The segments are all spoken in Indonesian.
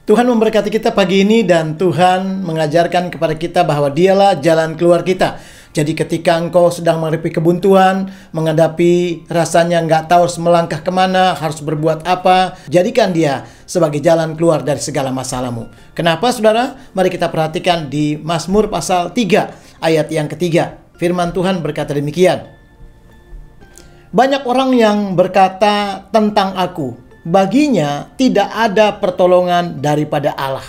Tuhan memberkati kita pagi ini dan Tuhan mengajarkan kepada kita bahwa Dialah jalan keluar kita. Jadi ketika engkau sedang menghadapi kebuntuan, menghadapi rasanya nggak tahu harus melangkah kemana, harus berbuat apa, jadikan Dia sebagai jalan keluar dari segala masalahmu. Kenapa saudara? Mari kita perhatikan di Mazmur pasal 3 ayat yang ketiga. Firman Tuhan berkata demikian. Banyak orang yang berkata tentang aku, baginya tidak ada pertolongan daripada Allah.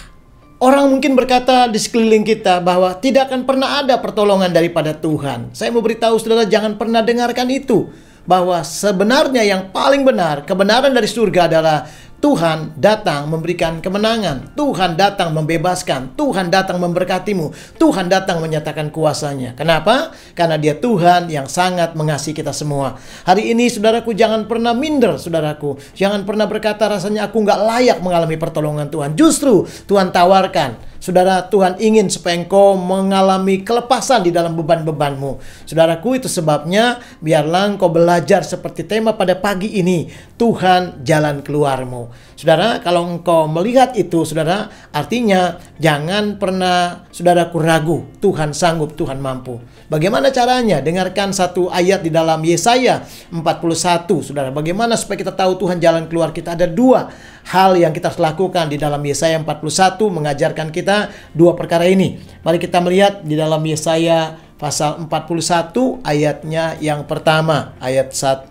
Orang mungkin berkata di sekeliling kita bahwa tidak akan pernah ada pertolongan daripada Tuhan. Saya mau beritahu saudara, jangan pernah dengarkan itu. Bahwa sebenarnya yang paling benar, kebenaran dari surga adalah Tuhan datang memberikan kemenangan. Tuhan datang membebaskan. Tuhan datang memberkatimu. Tuhan datang menyatakan kuasanya. Kenapa? Karena Dia Tuhan yang sangat mengasihi kita semua. Hari ini saudaraku, jangan pernah minder saudaraku. Jangan pernah berkata rasanya aku nggak layak mengalami pertolongan Tuhan. Justru Tuhan tawarkan. Saudara, Tuhan ingin supaya engkau mengalami kelepasan di dalam beban-bebanmu. Saudaraku, itu sebabnya biarlah engkau belajar seperti tema pada pagi ini. Tuhan jalan keluarmu. Saudara, kalau engkau melihat itu, saudara, artinya jangan pernah saudaraku ragu. Tuhan sanggup, Tuhan mampu. Bagaimana caranya? Dengarkan satu ayat di dalam Yesaya 41, saudara. Bagaimana supaya kita tahu Tuhan jalan keluar kita? Ada dua hal yang kita harus lakukan di dalam Yesaya 41 mengajarkan kita dua perkara ini. Mari kita melihat di dalam Yesaya pasal 41 ayatnya yang pertama, ayat 1.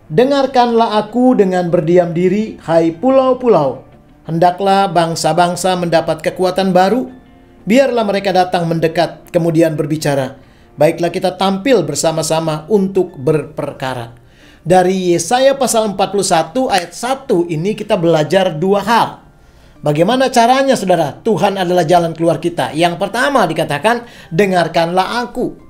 Dengarkanlah aku dengan berdiam diri, hai pulau-pulau. Hendaklah bangsa-bangsa mendapat kekuatan baru. Biarlah mereka datang mendekat, kemudian berbicara. Baiklah kita tampil bersama-sama untuk berperkara. Dari Yesaya pasal 41 ayat 1 ini kita belajar dua hal. Bagaimana caranya saudara? Tuhan adalah jalan keluar kita. Yang pertama dikatakan, dengarkanlah aku.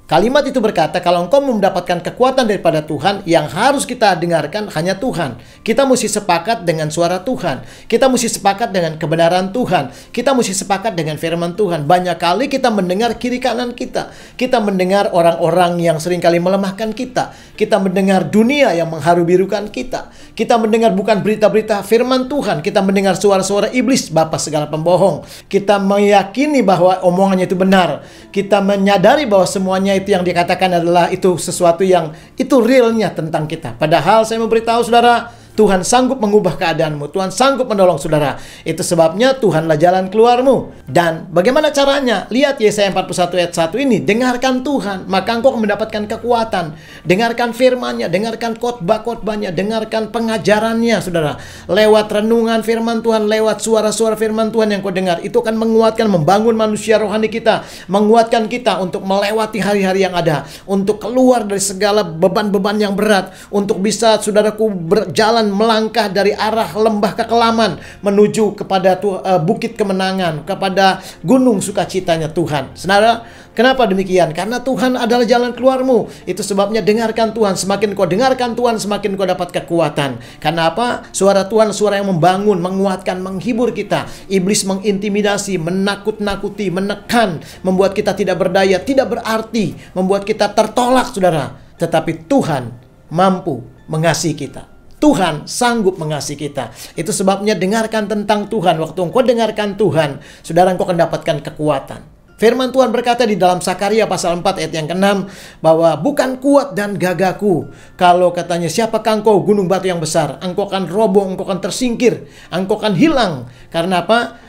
Kalimat itu berkata, kalau engkau mendapatkan kekuatan daripada Tuhan, yang harus kita dengarkan hanya Tuhan. Kita mesti sepakat dengan suara Tuhan. Kita mesti sepakat dengan kebenaran Tuhan. Kita mesti sepakat dengan firman Tuhan. Banyak kali kita mendengar kiri kanan kita. Kita mendengar orang-orang yang seringkali melemahkan kita. Kita mendengar dunia yang mengharu-birukan kita. Kita mendengar bukan berita-berita firman Tuhan. Kita mendengar suara-suara iblis, bapa segala pembohong. Kita meyakini bahwa omongannya itu benar. Kita menyadari bahwa semuanya itu yang dikatakan adalah itu sesuatu yang itu realnya tentang kita. Padahal saya memberitahu saudara, Tuhan sanggup mengubah keadaanmu. Tuhan sanggup menolong saudara. Itu sebabnya Tuhanlah jalan keluarmu. Dan bagaimana caranya? Lihat Yesaya 41 ayat 1 ini. Dengarkan Tuhan, maka engkau akan mendapatkan kekuatan. Dengarkan firman-Nya, dengarkan khotbah-khotbahnya, dengarkan pengajarannya saudara. Lewat renungan firman Tuhan, lewat suara-suara firman Tuhan yang kau dengar, itu akan menguatkan, membangun manusia rohani kita, menguatkan kita untuk melewati hari-hari yang ada, untuk keluar dari segala beban-beban yang berat, untuk bisa saudaraku berjalan melangkah dari arah lembah kekelaman menuju kepada bukit kemenangan, kepada gunung sukacitanya Tuhan. Saudara, kenapa demikian? Karena Tuhan adalah jalan keluarmu. Itu sebabnya dengarkan Tuhan. Semakin kau dengarkan Tuhan, semakin kau dapat kekuatan. Karena apa? Suara Tuhan, suara yang membangun, menguatkan, menghibur kita. Iblis mengintimidasi, menakut-nakuti, menekan, membuat kita tidak berdaya, tidak berarti, membuat kita tertolak, saudara. Tetapi Tuhan mampu mengasihi kita. Tuhan sanggup mengasihi kita. Itu sebabnya dengarkan tentang Tuhan. Waktu engkau dengarkan Tuhan, saudara, engkau akan dapatkan kekuatan. Firman Tuhan berkata di dalam Sakaria pasal 4 ayat yang ke-6 bahwa bukan kuat dan gagahku. Kalau katanya siapakah engkau gunung batu yang besar? Engkau akan roboh, engkau akan tersingkir, engkau akan hilang. Karena apa?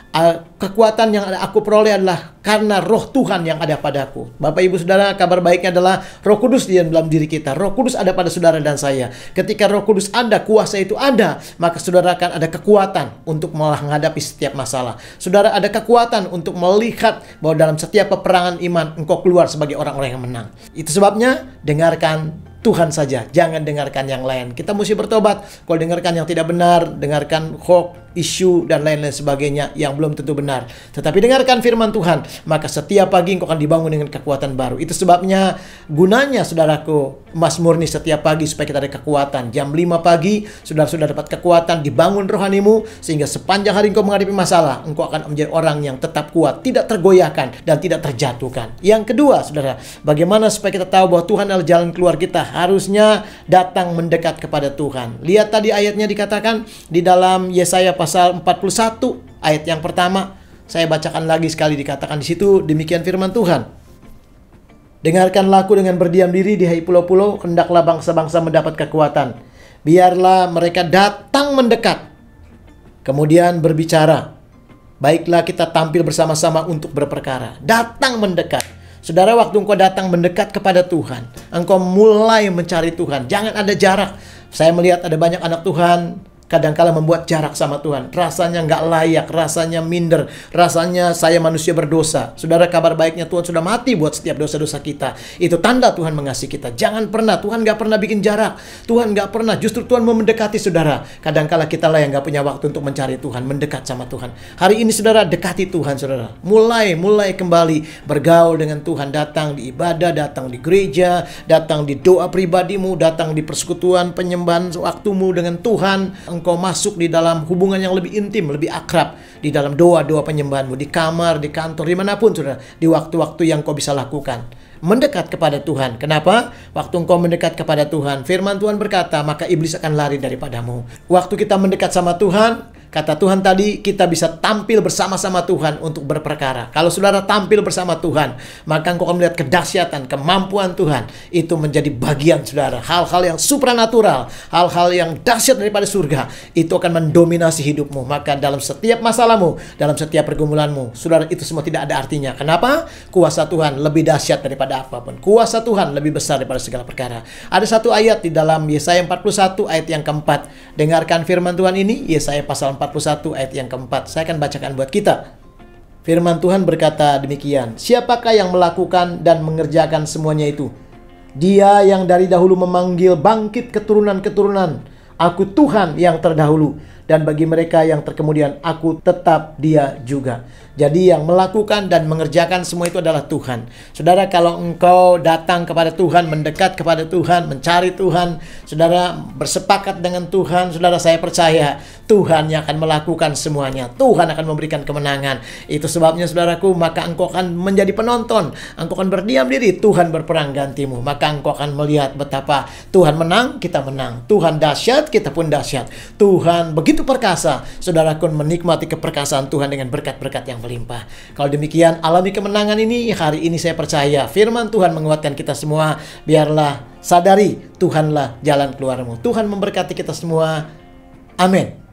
Kekuatan yang aku peroleh adalah karena roh Tuhan yang ada padaku. Bapak ibu saudara, kabar baiknya adalah Roh Kudus di dalam diri kita. Roh Kudus ada pada saudara dan saya. Ketika Roh Kudus ada, kuasa itu ada, maka saudara akan ada kekuatan untuk menghadapi setiap masalah. Saudara ada kekuatan untuk melihat bahwa dalam setiap peperangan iman engkau keluar sebagai orang-orang yang menang. Itu sebabnya dengarkan Tuhan saja, jangan dengarkan yang lain. Kita mesti bertobat. Kalau dengarkan yang tidak benar, dengarkan hoax, isu dan lain-lain sebagainya yang belum tentu benar. Tetapi dengarkan firman Tuhan, maka setiap pagi engkau akan dibangun dengan kekuatan baru. Itu sebabnya gunanya saudaraku emas murni setiap pagi supaya kita ada kekuatan. Jam 5 pagi saudara sudah dapat kekuatan, dibangun rohanimu sehingga sepanjang hari engkau menghadapi masalah, engkau akan menjadi orang yang tetap kuat, tidak tergoyahkan dan tidak terjatuhkan. Yang kedua, saudara, bagaimana supaya kita tahu bahwa Tuhan adalah jalan keluar kita? Harusnya datang mendekat kepada Tuhan. Lihat tadi ayatnya dikatakan di dalam Yesaya pasal 41 ayat yang pertama. Saya bacakan lagi sekali, dikatakan di situ demikian firman Tuhan. Dengarkanlah aku dengan berdiam diri di hai pulau-pulau, hendaklah bangsa-bangsa mendapat kekuatan. Biarlah mereka datang mendekat, kemudian berbicara. Baiklah kita tampil bersama-sama untuk berperkara. Datang mendekat. Saudara, waktu engkau datang mendekat kepada Tuhan, engkau mulai mencari Tuhan. Jangan ada jarak. Saya melihat ada banyak anak Tuhan kadangkala membuat jarak sama Tuhan. Rasanya nggak layak, rasanya minder, rasanya saya manusia berdosa. Saudara, kabar baiknya Tuhan sudah mati buat setiap dosa-dosa kita. Itu tanda Tuhan mengasihi kita. Jangan pernah, Tuhan nggak pernah bikin jarak. Tuhan nggak pernah, justru Tuhan mau mendekati saudara. Kadangkala kita lah yang nggak punya waktu untuk mencari Tuhan, mendekat sama Tuhan. Hari ini saudara, dekati Tuhan saudara. Mulai kembali bergaul dengan Tuhan. Datang di ibadah, datang di gereja, datang di doa pribadimu, datang di persekutuan penyembahan waktumu dengan Tuhan. Engkau masuk di dalam hubungan yang lebih intim, lebih akrab, di dalam doa-doa penyembahanmu, di kamar, di kantor, dimanapun saudara, di waktu-waktu yang kau bisa lakukan. Mendekat kepada Tuhan. Kenapa? Waktu engkau mendekat kepada Tuhan, firman Tuhan berkata, maka iblis akan lari daripadamu. Waktu kita mendekat sama Tuhan, kata Tuhan tadi, kita bisa tampil bersama-sama Tuhan untuk berperkara. Kalau saudara tampil bersama Tuhan, maka engkau akan melihat kedahsyatan, kemampuan Tuhan. Itu menjadi bagian saudara. Hal-hal yang supranatural, hal-hal yang dahsyat daripada surga, itu akan mendominasi hidupmu. Maka dalam setiap masalahmu, dalam setiap pergumulanmu, saudara, itu semua tidak ada artinya. Kenapa? Kuasa Tuhan lebih dahsyat daripada apapun. Kuasa Tuhan lebih besar daripada segala perkara. Ada satu ayat di dalam Yesaya 41 ayat yang keempat. Dengarkan firman Tuhan ini, Yesaya pasal 41 ayat yang keempat. Saya akan bacakan buat kita. Firman Tuhan berkata demikian. Siapakah yang melakukan dan mengerjakan semuanya itu? Dia yang dari dahulu memanggil bangkit keturunan-keturunan. Aku Tuhan yang terdahulu. Dan bagi mereka yang terkemudian, aku tetap Dia juga. Jadi yang melakukan dan mengerjakan semua itu adalah Tuhan. Saudara, kalau engkau datang kepada Tuhan, mendekat kepada Tuhan, mencari Tuhan, saudara bersepakat dengan Tuhan, saudara, saya percaya Tuhan yang akan melakukan semuanya. Tuhan akan memberikan kemenangan. Itu sebabnya saudaraku, maka engkau akan menjadi penonton. Engkau akan berdiam diri, Tuhan berperang gantimu. Maka engkau akan melihat betapa Tuhan menang, kita menang. Tuhan dahsyat, kita pun dahsyat. Tuhan begitu perkasa, saudara akan menikmati keperkasaan Tuhan dengan berkat-berkat yang melimpah. Kalau demikian, alami kemenangan ini. Hari ini saya percaya firman Tuhan menguatkan kita semua. Biarlah sadari Tuhanlah jalan keluarmu. Tuhan memberkati kita semua. Amin.